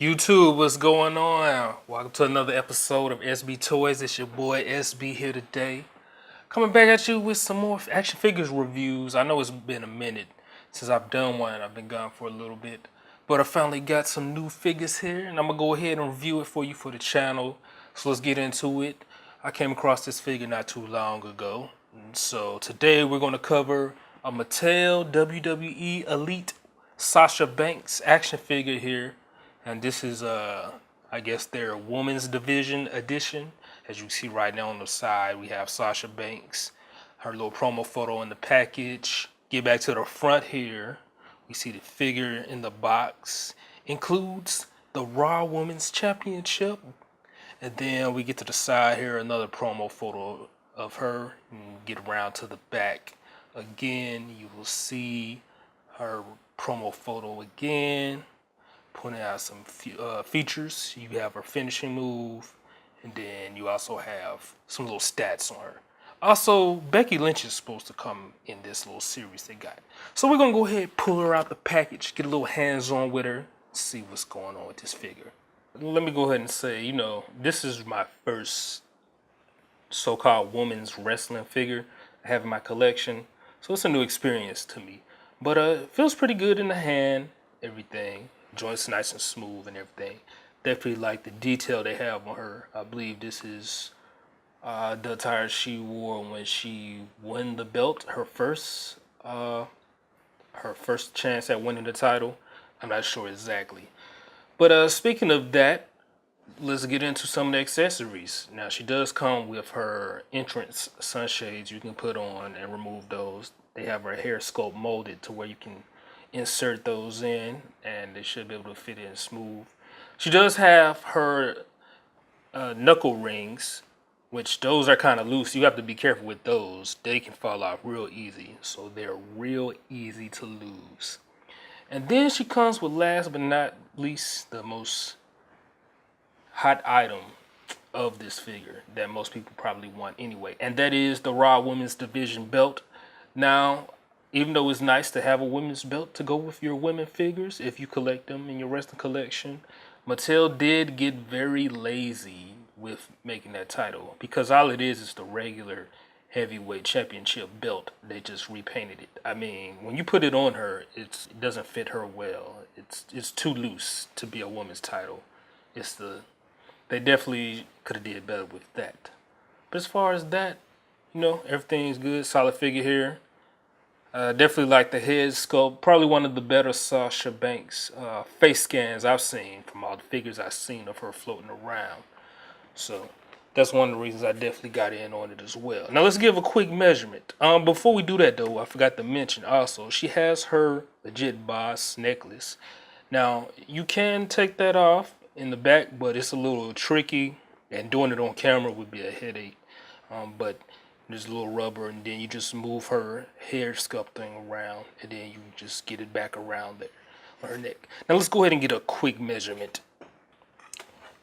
YouTube, what's going on? Welcome to another episode of SB Toys. It's your boy SB here today. Coming back at you with some more action figures reviews. I know it's been a minute since I've done one. I've been gone for a little bit. But I finally got some new figures here, and I'm going to go ahead and review it for you for the channel. So let's get into it. I came across this figure not too long ago. So today we're going to cover a Mattel WWE Elite Sasha Banks action figure here. And this is, I guess, their women's division edition. As you see right now on the side, we have Sasha Banks, her little promo photo in the package. Get back to the front here. We see the figure in the box. Includes the Raw Women's Championship. And then we get to the side here, another promo photo of her. And get around to the back. Again, you will see her promo photo again. Pointing out some features. You have her finishing move, and then you also have some little stats on her. Also, Becky Lynch is supposed to come in this little series they got. So we're gonna go ahead and pull her out the package, get a little hands-on with her, see what's going on with this figure. Let me go ahead and say, this is my first so-called women's wrestling figure I have in my collection. So it's a new experience to me. But it feels pretty good in the hand, everything. Joints nice and smooth and everything. Definitely like the detail they have on her. I believe this is the attire she wore when she won the belt, her first chance at winning the title. I'm not sure exactly. But speaking of that, let's get into some of the accessories. Now she does come with her entrance sunshades you can put on and remove those. They have her hair sculpt molded to where you can insert those in and they should be able to fit in smooth. She does have her knuckle rings, which those are kind of loose. You have to be careful with those. They can fall off real easy, so they're real easy to lose. And then she comes with, last but not least, the most hot item of this figure that most people probably want anyway, and that is the Raw Women's Division belt. Now, even though it's nice to have a women's belt to go with your women figures, if you collect them in your wrestling collection, Mattel did get very lazy with making that title, because all it is the regular heavyweight championship belt. They just repainted it. I mean, when you put it on her, it doesn't fit her well. It's too loose to be a woman's title. They definitely could have did better with that. But as far as that, everything's good. Solid figure here. Definitely like the head sculpt. Probably one of the better Sasha Banks face scans I've seen from all the figures I've seen of her floating around. So that's one of the reasons I definitely got in on it as well. Now let's give a quick measurement. Before we do that though, I forgot to mention also, she has her legit boss necklace. Now you can take that off in the back, but it's a little tricky, and doing it on camera would be a headache. But there's a little rubber, and then you just move her hair sculpting around, and then you just get it back around there on her neck. Now let's go ahead and get a quick measurement.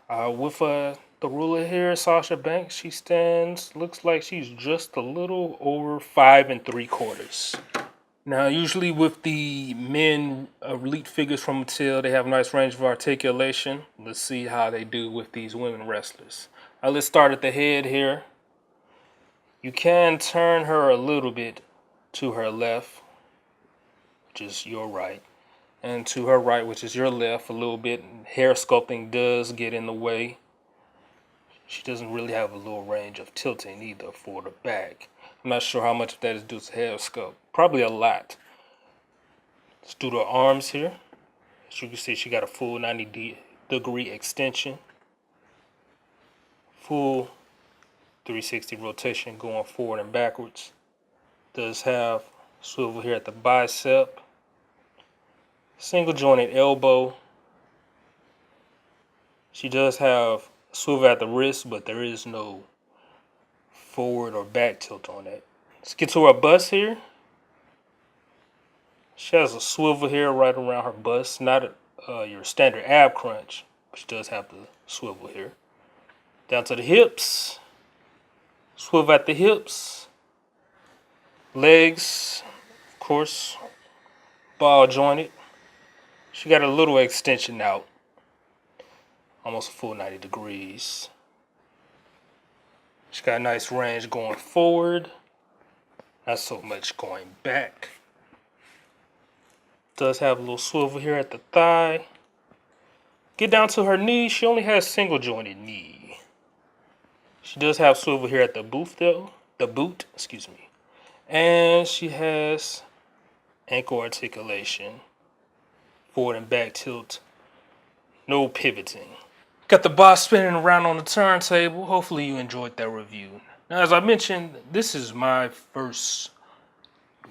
With the ruler here, Sasha Banks, she looks like she's just a little over 5 3/4. Now, usually with the men elite figures from Mattel, they have a nice range of articulation. Let's see how they do with these women wrestlers. Let's start at the head here. You can turn her a little bit to her left, which is your right, and to her right, which is your left, a little bit. Hair sculpting does get in the way. She doesn't really have a little range of tilting either for the back. I'm not sure how much of that is due to hair sculpt. Probably a lot. Let's do the arms here. As you can see, she got a full 90-degree extension. Full 360 rotation going forward and backwards. Does have swivel here at the bicep. Single jointed elbow. She does have swivel at the wrist, but there is no forward or back tilt on that. Let's get to her bust here. She has a swivel here right around her bust. Not your standard ab crunch, but she does have the swivel here. Down to the hips. Swivel at the hips. Legs, of course, ball jointed. She got a little extension out. almost a full 90 degrees. She's got a nice range going forward, not so much going back. Does have a little swivel here at the thigh. Get down to her knee. She only has single jointed knee. She does have swivel here at the boot though. The boot, excuse me. And she has ankle articulation. Forward and back tilt. No pivoting. Got the box spinning around on the turntable. Hopefully you enjoyed that review. Now, as I mentioned, this is my first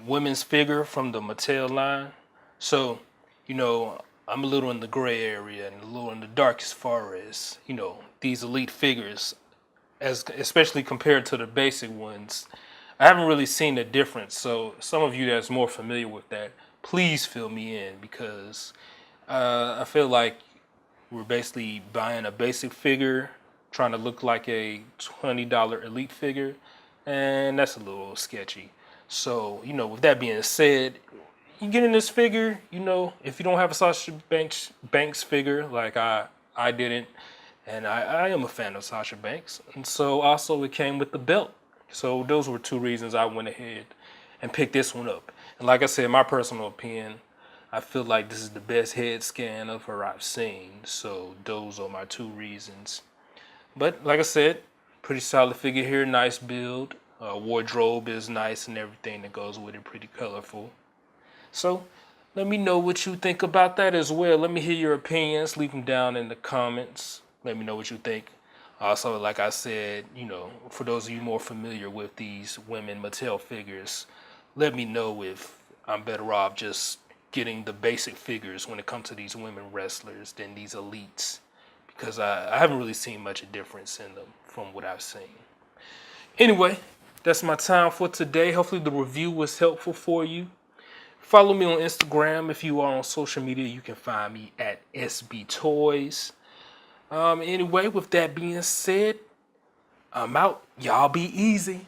women's figure from the Mattel line. So, I'm a little in the gray area and a little in the dark as far as, these elite figures, especially compared to the basic ones. I haven't really seen the difference. So some of you that's more familiar with that, please fill me in, because I feel like we're basically buying a basic figure, trying to look like a $20 elite figure, and that's a little sketchy. So, with that being said, you get in this figure, if you don't have a Sasha Banks figure, like I didn't, and I am a fan of Sasha Banks, and so also it came with the belt. So those were two reasons I went ahead and picked this one up. And like I said, my personal opinion, I feel like this is the best head scan of her I've seen. So those are my two reasons. But like I said, pretty solid figure here, nice build. Wardrobe is nice and everything that goes with it, pretty colorful. So let me know what you think about that as well. Let me hear your opinions. Leave them down in the comments. Let me know what you think. Also, like I said, for those of you more familiar with these women Mattel figures, let me know if I'm better off just getting the basic figures when it comes to these women wrestlers than these elites, because I haven't really seen much of difference in them from what I've seen. Anyway, that's my time for today. Hopefully the review was helpful for you. Follow me on Instagram. If you are on social media, you can find me at SB Toys. Anyway, with that being said, I'm out. Y'all be easy.